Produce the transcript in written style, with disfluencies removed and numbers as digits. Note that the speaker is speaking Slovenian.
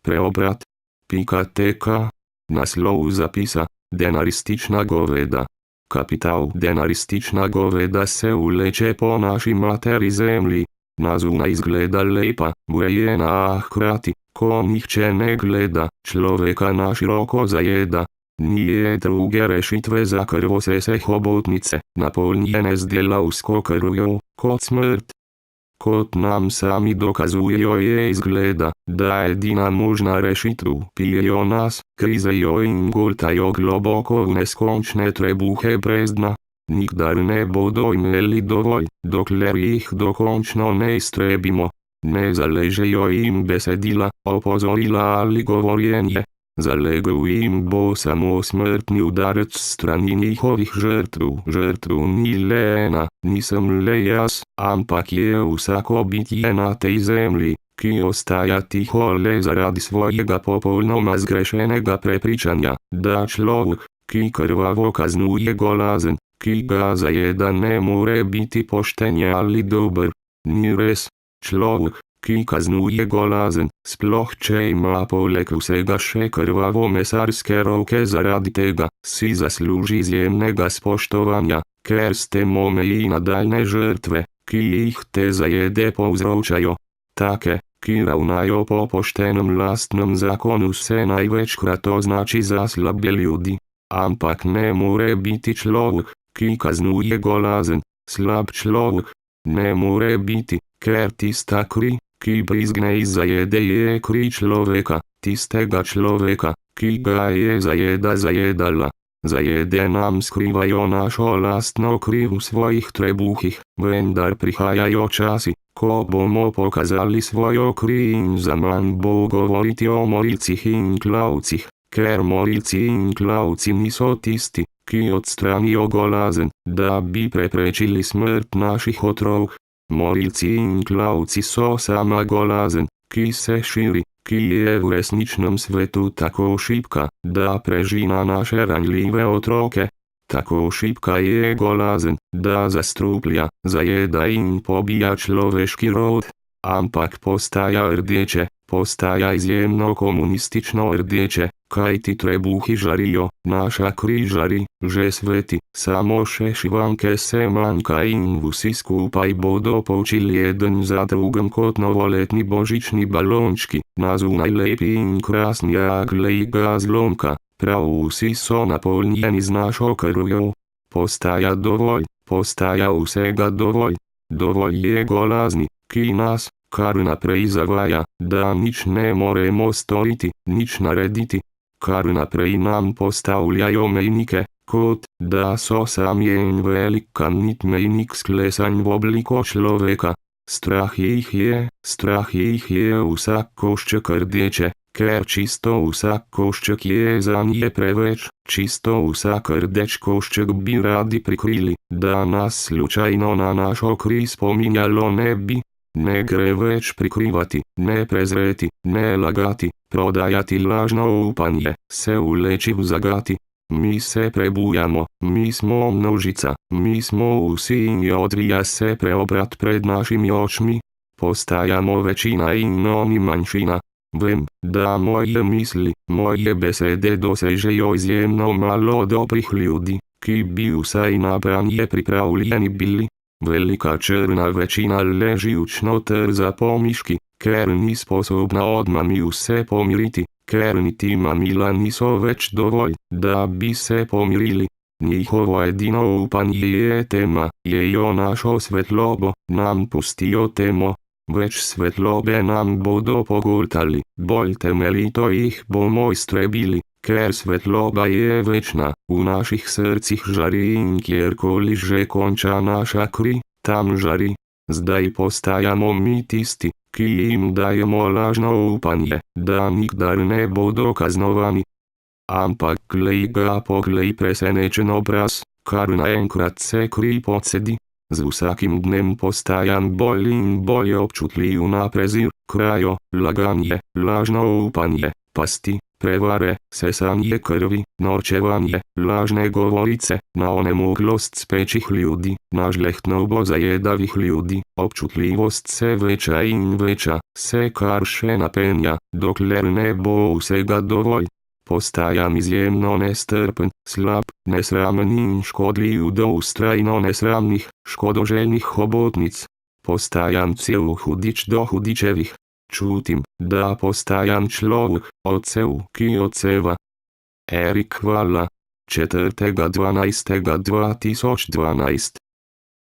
Preobrat. .tk. Naslov zapisa, denaristična goveda. Kapital denaristična goveda se uleče po naši materi zemlji. Nazuna izgleda lepa, bujena, a hkrati, ko nihče ne gleda, človeka naširoko zajeda. Nije druge rešitve za krvosese hobotnice, napolnjene z delavsko krvjo, kot smrt. Kot nam sami dokazujejo je izgleda, da edina možna rešitev pijejo nas, krizejo in goltajo globoko v neskončne trebuhe brez dna. Nikdar ne bodo imeli dovolj, dokler jih dokončno ne iztrebimo. Ne zaležejo jim besedila, opozorila ali govorjenje. Zalegel jim bo samo smrtni udarec strani njihovih žrtv. Žrtv ni le ena, nisem le jaz, ampak je vsako bitje na tej zemlji, ki ostaja tiho le zaradi svojega popolnoma zgrešenega prepričanja, da človek, ki krvavo kaznuje golazen, ki ga zajeda, ne more biti pošten ali dober. Ni res. Človek, ki kaznuje golazen, sploh če ima poleg vsega še krvavo mesarske roke, zaradi tega si zasluži izjemnega spoštovanja, ker ste omeji nadaljne žrtve, ki jih te zajede povzročajo. Take, ki ravnajo po poštenem lastnem zakonu, se največkrat označi za slabe ljudi. Ampak ne more biti človek, ki kaznuje golazen, slab človek. Ne more biti, ker tista kri, ki brizgne iz zajede, je kri človeka, tistega človeka, ki ga je zajeda zajedala. Zajede nam skrivajo našo lastno kri v svojih trebuhih, vendar prihajajo časi, ko bomo pokazali svojo kri in zaman bo govoriti o morilcih in klavcih, ker morilci in klavci niso tisti, ki odstranijo golazen, da bi preprečili smrt naših otrok. Morilci in klavci so sama golazen, ki se širi, ki je v resničnem svetu tako šibka, da prežina naše ranljive otroke. Tako šibka je golazen, da zastruplja, zajeda in pobija človeški rod. Ampak postaja rdeče, postaja izjemno komunistično rdeče, kajti trebuhi žarijo, naša kri žari, že sveti, samo še šivanke se manjka in vsi skupaj bodo počili eden za drugim kot novoletni božični balončki, na zunaj lepi in krasni, a glej ga zlomka, prav vsi so napolnjeni z našo krvjo. Postaja dovolj, postaja vsega dovolj. Dovolj je golazni, ki nas kar naprej zavaja, da nič ne moremo storiti, nič narediti. Kar naprej nam postavljajo mejnike, kot da so sami en velik kamnit mejnik sklesan v obliko človeka. Strah jih je vsak košček rdeče, ker čisto vsak košček je zanje preveč, čisto vsak rdeč košček bi radi prikrili, da nas slučajno na našo kri spominjalo ne bi. Ne gre več prikrivati, ne prezreti, ne lagati, prodajati lažno upanje, se vleči v zagati. Mi se prebujamo, mi smo množica, mi smo vsi in odvija se preobrat pred našimi očmi. Postajamo večina in oni manjšina. Vem, da moje misli, moje besede dosežejo izjemno malo dobrih ljudi, ki bi vsaj na branje pripravljeni bili. Velika črna večina le živčno trza po miški, ker ni sposobna od mami vse pomiriti, ker niti mamila niso več dovolj, da bi se pomirili. Njihovo edino upanje je tema, jejo našo svetlobo, nam pustijo temo. Več svetlobe nam bodo pogoltali, bolj temeljito jih bomo iztrebili, ker svetloba je večna, v naših srcih žari in kjerkoli že konča naša kri, tam žari. Zdaj postajamo mi tisti, ki jim dajemo lažno upanje, da nikdar ne bodo kaznovani. Ampak glej ga, poglej presenečen obraz, kar naenkrat se kri pocedi. Z vsakim dnem postajam bolj in bolj občutljiv na prezir, krajo, laganje, lažno upanje, pasti, prevare, sesanje krvi, norčevanje, lažne govorice, na onemoglost spečih ljudi, na žlehtnobo zajedavih ljudi, občutljivost se veča in veča, se kar še napenja, dokler ne bo vsega dovolj. Postajam izjemno nestrpen, slab, nesramen in škodljiv do vztrajno nesramnih, škodoželjnih hobotnic. Postajam cel hudič do hudičevih. Čutim, da postajam človek, odsev, ki odseva. Erik Valla, 4.12.2012